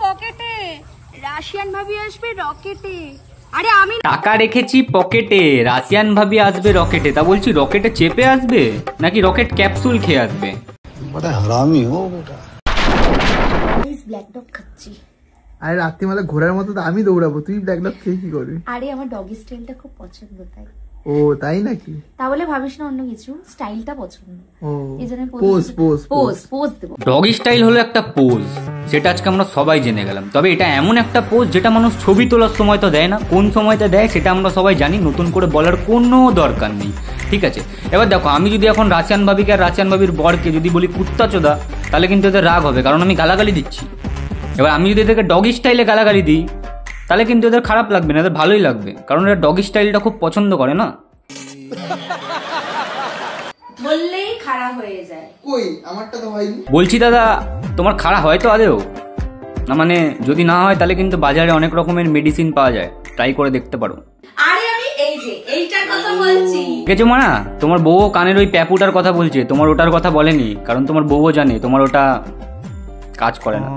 পকেটে, রাশিয়ান ভাবি আসবে রকেটে। আরে আমি টাকা রেখেছি পকেটে, রাশিয়ান ভাবি আসবে রকেটে। তা বলছি রকেটে চেপে আসবে নাকি রকেট ক্যাপসুল খেয়ে আসবে? বড় হারামি হো বেটা। প্লিজ ব্ল্যাক ডগ খাচ্ছি। আরে রাত্রিবেলা ঘোড়ার মতো তো আমি দৌড়াবো, তুই ব্ল্যাক ডগ খেয়ে কি করবি? আরে আমার ডগি স্টাইলটা খুব পছন্দ, তাই। ও তাই নাকি? তাহলে ভাবিস না অন্য কিছু, স্টাইলটা পছন্দ। ও এইজন্য পোজ দেব। ডগি স্টাইল হলো একটা পোজ, সেটা আজকে আমরা সবাই জেনে গেলাম। তবে এটা এমন একটা পোজ যেটা মানুষ ছবি তোলার সময় তো দেয় না, কোন সময়টা দেয় সেটা আমরা সবাই জানি, নতুন করে বলার কোনো দরকার নেই। ঠিক আছে, এবার দেখো আমি যদি এখন রাশিয়ান ভাবিকে আর রাশিয়ান ভাবির বরকে যদি বলি কুত্তা চোদা, তাহলে কিন্তু এদের রাগ হবে, কারণ আমি গালাগালি দিচ্ছি। এবার আমি যদি এদেরকে ডগি স্টাইলে গালাগালি দিই তাহলে কিন্তু এদের খারাপ লাগবে না, এদের ভালোই লাগবে, কারণ এরা ডগি স্টাইলটা খুব পছন্দ করে না। বললেই খারাপ হয়ে যায়। কই আমারটা তো হয়নি। বলছি দাদা, তোমার খাড়া হয় তো আদেও? না মানে যদি না হয় তাহলে কিন্তু বাজারে অনেক রকমের মেডিসিন পাওয়া যায়, ট্রাই করে দেখতে পারো। আরে আমি এই যে এইটার কথা বলছি। দেখেছো মানা, তোমার বউ কানের ওই প্যাপুটার কথা বলছে, তোমার ওটার কথা বলেনি, কারণ তোমার বউও জানে তোমার ওটা কাজ করে না।